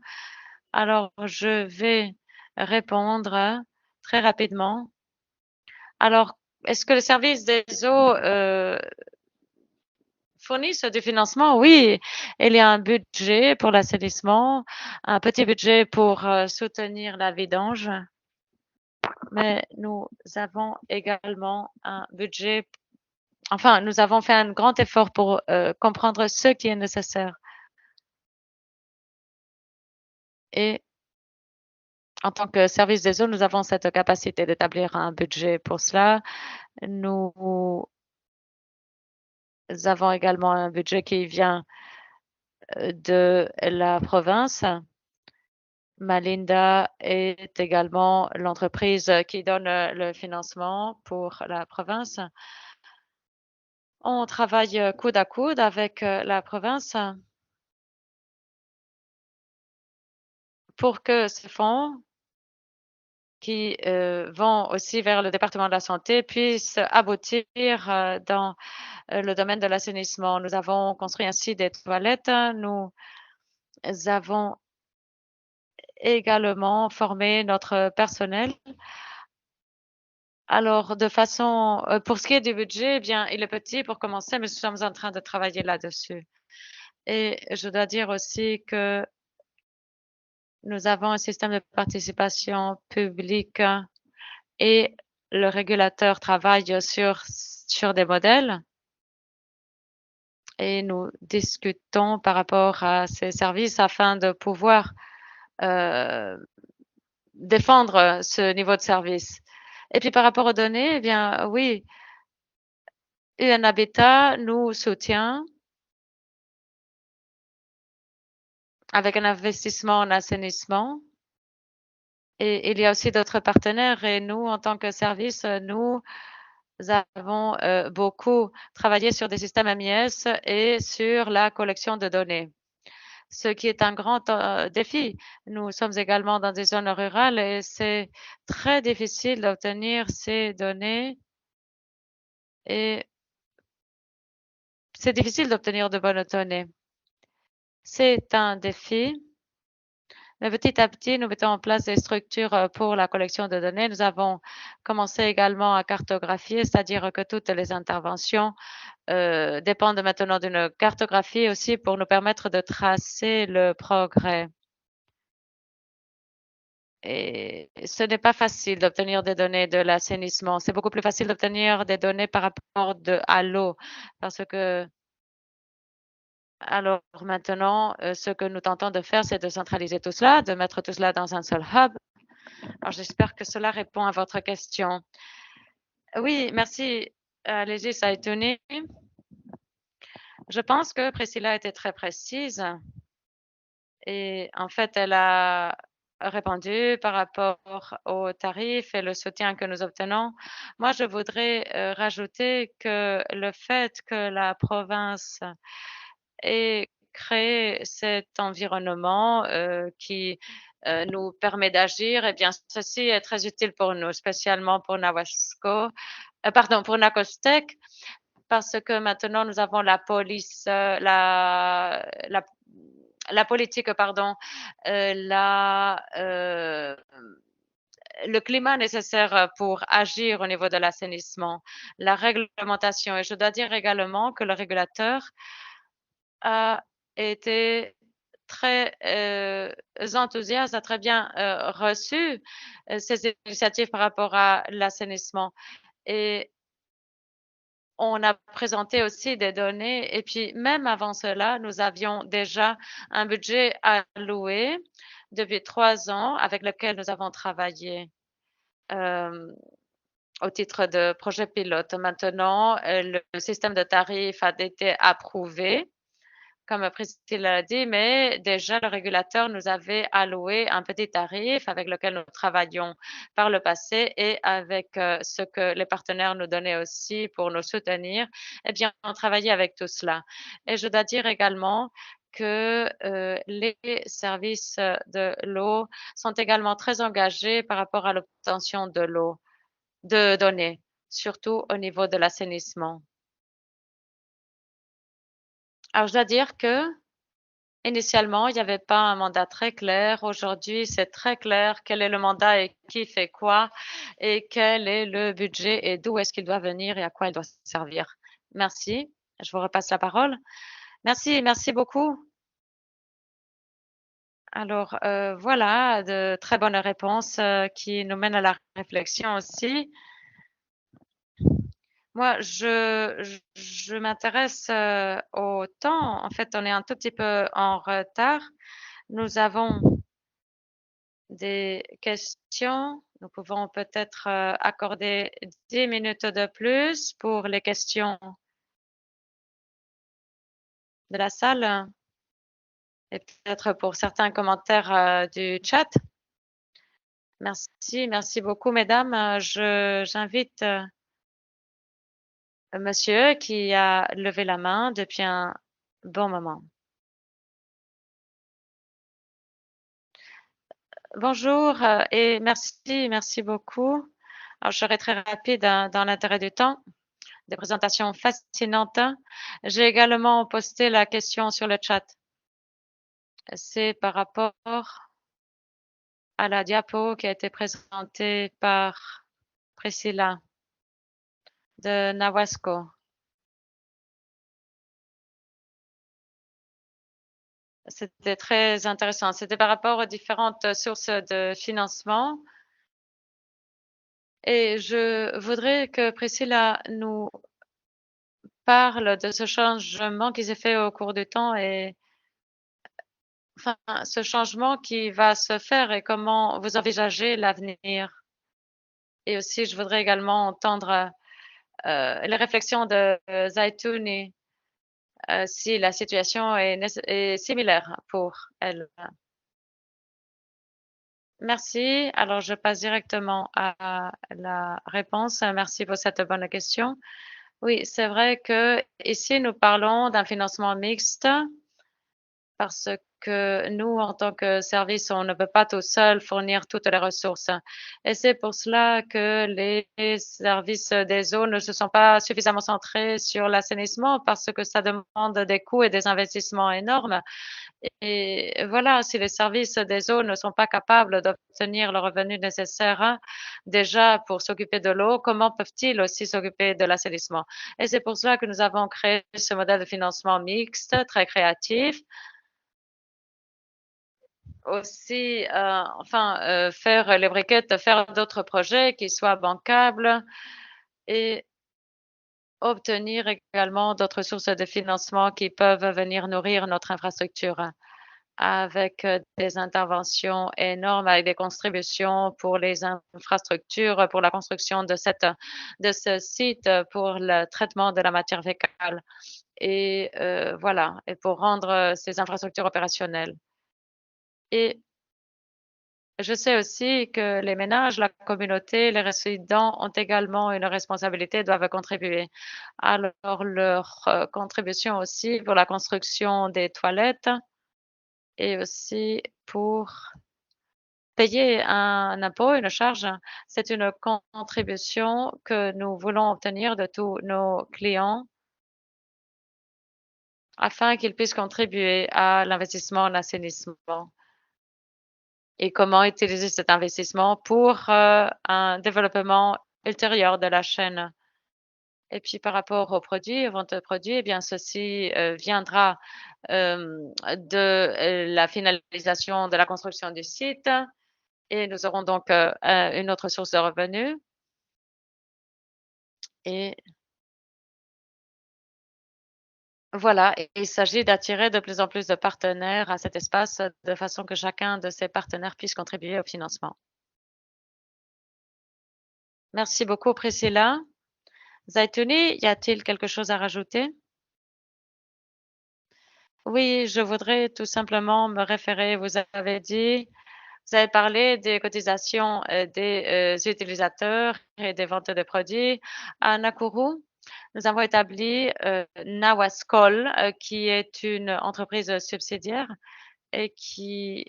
Alors je vais répondre très rapidement. Alors, est-ce que le service des eaux, fournissent du financement? Oui, il y a un budget pour l'assainissement, un petit budget pour, soutenir la vidange, mais nous avons également un budget enfin, nous avons fait un grand effort pour, comprendre ce qui est nécessaire et en tant que service des eaux, nous avons cette capacité d'établir un budget pour cela. Nous avons également un budget qui vient, de la province. Malinda est également l'entreprise qui donne, le financement pour la province. On travaille, coude à coude avec, la province pour que ces fonds qui, vont aussi vers le département de la santé puissent aboutir, dans, le domaine de l'assainissement. Nous avons construit ainsi des toilettes. Nous avons également formé notre personnel. Alors de façon, pour ce qui est du budget, eh bien, il est petit pour commencer, mais nous sommes en train de travailler là-dessus et je dois dire aussi que Nous avons un système de participation publique et le régulateur travaille sur des modèles et nous discutons par rapport à ces services afin de pouvoir défendre ce niveau de service. Et puis par rapport aux données, eh bien oui, UN Habitat nous soutient avec un investissement en assainissement. Et il y a aussi d'autres partenaires et nous, en tant que service, nous avons beaucoup travaillé sur des systèmes MIS et sur la collection de données, ce qui est un grand défi. Nous sommes également dans des zones rurales et c'est très difficile d'obtenir ces données et c'est difficile d'obtenir de bonnes données. C'est un défi. Mais petit à petit, nous mettons en place des structures pour la collection de données. Nous avons commencé également à cartographier, c'est-à-dire que toutes les interventions dépendent maintenant d'une cartographie aussi pour nous permettre de tracer le progrès. Et ce n'est pas facile d'obtenir des données de l'assainissement. C'est beaucoup plus facile d'obtenir des données par rapport à l'eau parce que alors maintenant, ce que nous tentons de faire, c'est de centraliser tout cela, de mettre tout cela dans un seul hub. Alors, j'espère que cela répond à votre question. Oui, merci. Allez-y, ça a étonné. Je pense que Priscilla était très précise et en fait, elle a répondu par rapport aux tarifs et le soutien que nous obtenons. Moi, je voudrais rajouter que le fait que la province ait créé cet environnement qui nous permet d'agir, eh bien, ceci est très utile pour nous, spécialement pour Nawasco, pardon, pour Nakostek, parce que maintenant nous avons la police, la politique, pardon, le climat nécessaire pour agir au niveau de l'assainissement, la réglementation. Et je dois dire également que le régulateur a été très enthousiaste, a très bien reçu ces initiatives par rapport à l'assainissement. Et on a présenté aussi des données et puis même avant cela, nous avions déjà un budget alloué depuis 3 ans avec lequel nous avons travaillé au titre de projet pilote. Maintenant, le système de tarifs a été approuvé comme Priscilla l'a dit, mais déjà le régulateur nous avait alloué un petit tarif avec lequel nous travaillions par le passé et avec ce que les partenaires nous donnaient aussi pour nous soutenir. Eh bien, on travaillait avec tout cela. Et je dois dire également que les services de l'eau sont également très engagés par rapport à l'obtention de l'eau, de données, surtout au niveau de l'assainissement. Alors, je dois dire que initialement, il n'y avait pas un mandat très clair. Aujourd'hui, c'est très clair quel est le mandat et qui fait quoi et quel est le budget et d'où est-ce qu'il doit venir et à quoi il doit servir. Merci. Je vous repasse la parole. Merci, merci beaucoup. Alors, voilà de très bonnes réponses qui nous mènent à la réflexion aussi. Moi, je m'intéresse au temps. En fait, on est un tout petit peu en retard. Nous avons des questions. Nous pouvons peut-être accorder 10 minutes de plus pour les questions de la salle et peut-être pour certains commentaires du chat. Merci, merci beaucoup, mesdames. J'invite monsieur qui a levé la main depuis un bon moment. Bonjour et merci, merci beaucoup. Alors, je serai très rapide dans l'intérêt du temps. Des présentations fascinantes. J'ai également posté la question sur le chat. C'est par rapport à la diapo qui a été présentée par Priscilla de Nawasco. C'était très intéressant. C'était par rapport aux différentes sources de financement et je voudrais que Priscilla nous parle de ce changement qui s'est fait au cours du temps et enfin, ce changement qui va se faire et comment vous envisagez l'avenir. Et aussi, je voudrais également entendre, les réflexions de Zaitouni, si la situation est similaire pour elle. Merci. Alors, je passe directement à la réponse. Merci pour cette bonne question. Oui, c'est vrai que ici, nous parlons d'un financement mixte parce que nous, en tant que service, on ne peut pas tout seul fournir toutes les ressources. Et c'est pour cela que les services des eaux ne se sont pas suffisamment centrés sur l'assainissement parce que ça demande des coûts et des investissements énormes. Et voilà, si les services des eaux ne sont pas capables d'obtenir le revenu nécessaire, hein, déjà pour s'occuper de l'eau, comment peuvent-ils aussi s'occuper de l'assainissement? Et c'est pour cela que nous avons créé ce modèle de financement mixte, très créatif. Aussi, faire les briquettes, faire d'autres projets qui soient bancables et obtenir également d'autres sources de financement qui peuvent venir nourrir notre infrastructure avec, des interventions énormes, avec des contributions pour les infrastructures, pour la construction de ce site, pour le traitement de la matière fécale et voilà et pour rendre, ces infrastructures opérationnelles et je sais aussi que les ménages, la communauté, les résidents ont également une responsabilité, doivent contribuer. Alors leur, contribution aussi pour la construction des toilettes et aussi pour payer un impôt, une charge, c'est une contribution que nous voulons obtenir de tous nos clients afin qu'ils puissent contribuer à l'investissement en assainissement. Et comment utiliser cet investissement pour, un développement ultérieur de la chaîne. Et puis par rapport aux produits, aux ventes de produits, eh bien ceci, viendra, de, la finalisation de la construction du site et nous aurons donc, une autre source de revenus et voilà et il s'agit d'attirer de plus en plus de partenaires à cet espace, de façon que chacun de ces partenaires puisse contribuer au financement. Merci beaucoup Priscilla. Zaitouni, y a-t-il quelque chose à rajouter? Oui, je voudrais tout simplement me référer, vous avez parlé des cotisations, des, utilisateurs et des ventes de produits. À Nakuru, nous avons établi, Nawascol, qui est une entreprise subsidiaire et qui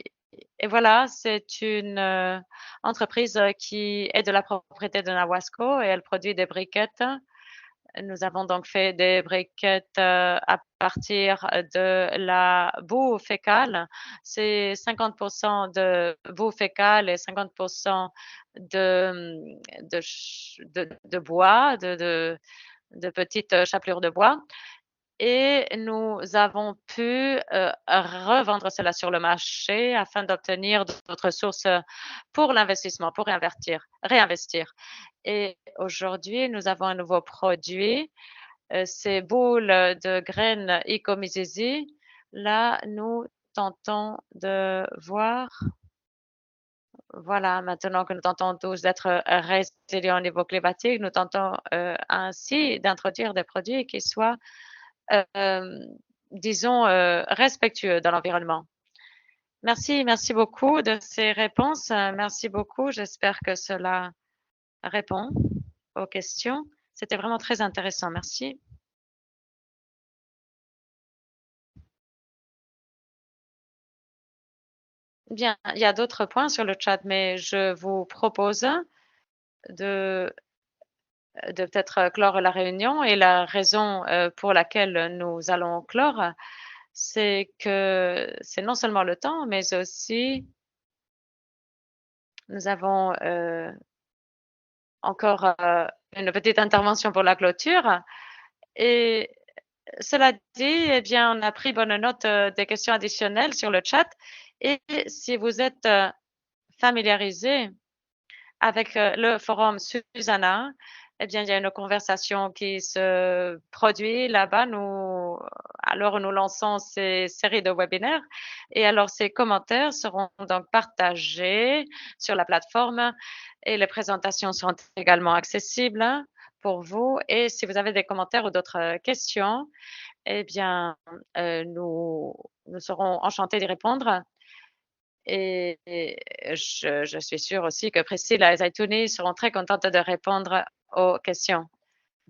et voilà, c'est une, entreprise, qui est de la propriété de Nawasco et elle produit des briquettes. Nous avons donc fait des briquettes, à partir de la boue fécale. C'est 50 de boue fécale et 50 de bois, de petites chapelures de bois et nous avons pu, revendre cela sur le marché afin d'obtenir d'autres sources, pour l'investissement, pour réinvestir et aujourd'hui, nous avons un nouveau produit, ces boules de graines Ikomizizi. Là, nous tentons de voir voilà, maintenant que nous tentons tous d'être, résilients au niveau climatique, nous tentons, ainsi d'introduire des produits qui soient Hem, disons, respectueux dans l'environnement. Merci beaucoup de ces réponses, merci beaucoup. J'espère que cela répond aux questions. C'était vraiment très intéressant, merci. Bien, il y a d'autres points sur le chat, mais je vous propose de de peut-être, clore la réunion et la raison, pour laquelle nous allons clore, c'est que c'est non seulement le temps, mais aussi nous avons, encore, une petite intervention pour la clôture et Cela dit, eh bien, on a pris bonne note, des questions additionnelles sur le chat et si vous êtes, familiarisé avec, le forum Susana, eh bien, il y a une conversation qui se produit là-bas. Alors nous lançons ces séries de webinaires et alors ces commentaires seront donc partagés sur la plateforme et les présentations seront également accessibles pour vous et si vous avez des commentaires ou d'autres, questions, eh bien, nous serons enchantés d'y répondre et je suis sûre aussi que Priscilla et Zaitouni seront très contentes de répondre aux questions.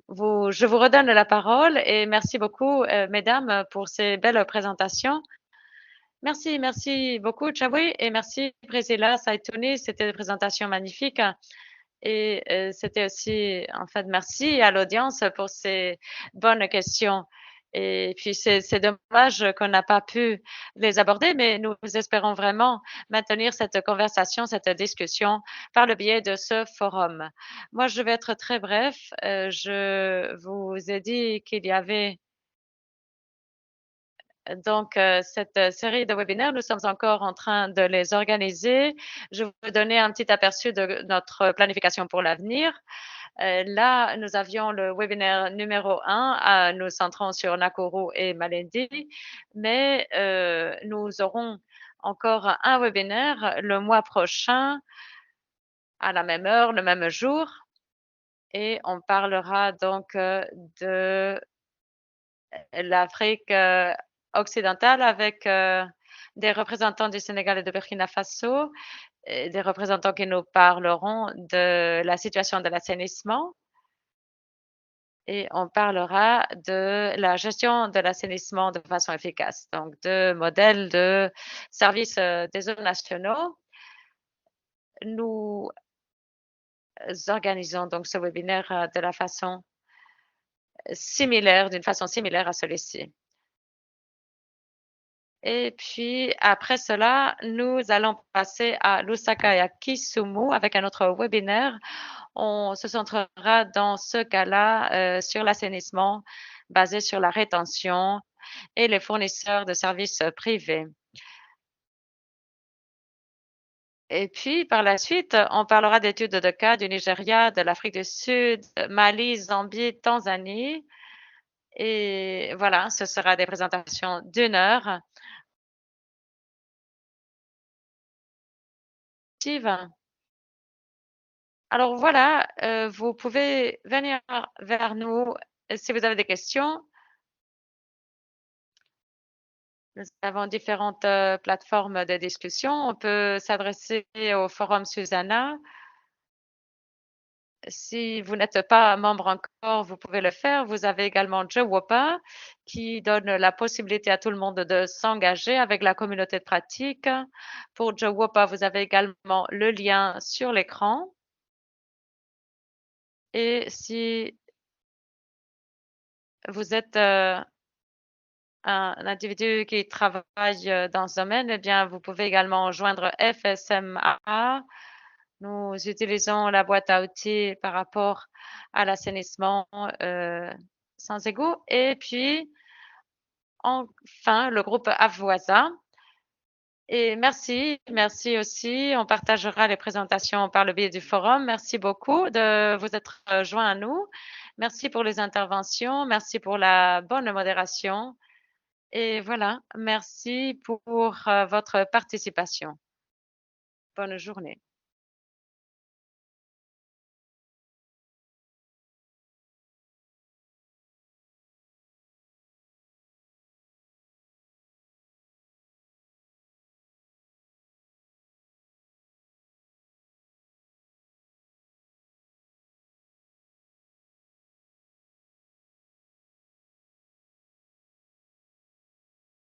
Je vous redonne la parole et merci beaucoup, mesdames, pour ces belles présentations. Merci, merci beaucoup, Chawi, et merci, Priscilla, Zaitouni. C'était des présentations magnifiques et c'était aussi, en fait, merci à l'audience pour ces bonnes questions. Et puis, c'est dommage qu'on n'a pas pu les aborder, mais nous espérons vraiment maintenir cette conversation, cette discussion par le biais de ce forum. Moi, je vais être très bref. Je vous ai dit qu'il y avait donc, cette série de webinaires, nous sommes encore en train de les organiser. Je vais vous donner un petit aperçu de notre planification pour l'avenir. Là, nous avions le webinaire numéro 1, nous centrons sur Nakuru et Malindi, mais nous aurons encore un webinaire le mois prochain à la même heure, le même jour et on parlera donc, de l'Afrique, occidentale avec, des représentants du Sénégal et de Burkina Faso et des représentants qui nous parleront de la situation de l'assainissement et on parlera de la gestion de l'assainissement de façon efficace, donc de modèles de services, des eaux nationaux. Nous organisons donc ce webinaire, de la façon d'une façon similaire à celui-ci. Et puis après cela, nous allons passer à Lusaka et à Kisumu avec un autre webinaire. On se centrera dans ce cas-là, sur l'assainissement basé sur la rétention et les fournisseurs de services, privés. Et puis par la suite, on parlera d'études de cas du Nigeria, de l'Afrique du Sud, Mali, Zambie, Tanzanie et voilà, ce sera des présentations d'1 heure. Alors voilà, vous pouvez venir vers nous si vous avez des questions. Nous avons différentes, plateformes de discussion. On peut s'adresser au forum Susana. Si vous n'êtes pas membre encore, vous pouvez le faire. Vous avez également Jowopa qui donne la possibilité à tout le monde de s'engager avec la communauté de pratique. Pour Jowopa, vous avez également le lien sur l'écran et si vous êtes, un individu qui travaille, dans ce domaine, eh bien, vous pouvez également joindre FSMA. Nous utilisons la boîte à outils par rapport à l'assainissement, sans égout et puis enfin le groupe Avoisa et merci aussi. On partagera les présentations par le biais du forum. Merci beaucoup de vous être, joints à nous. Merci pour les interventions, merci pour la bonne modération. Et voilà, merci pour, votre participation. Bonne journée.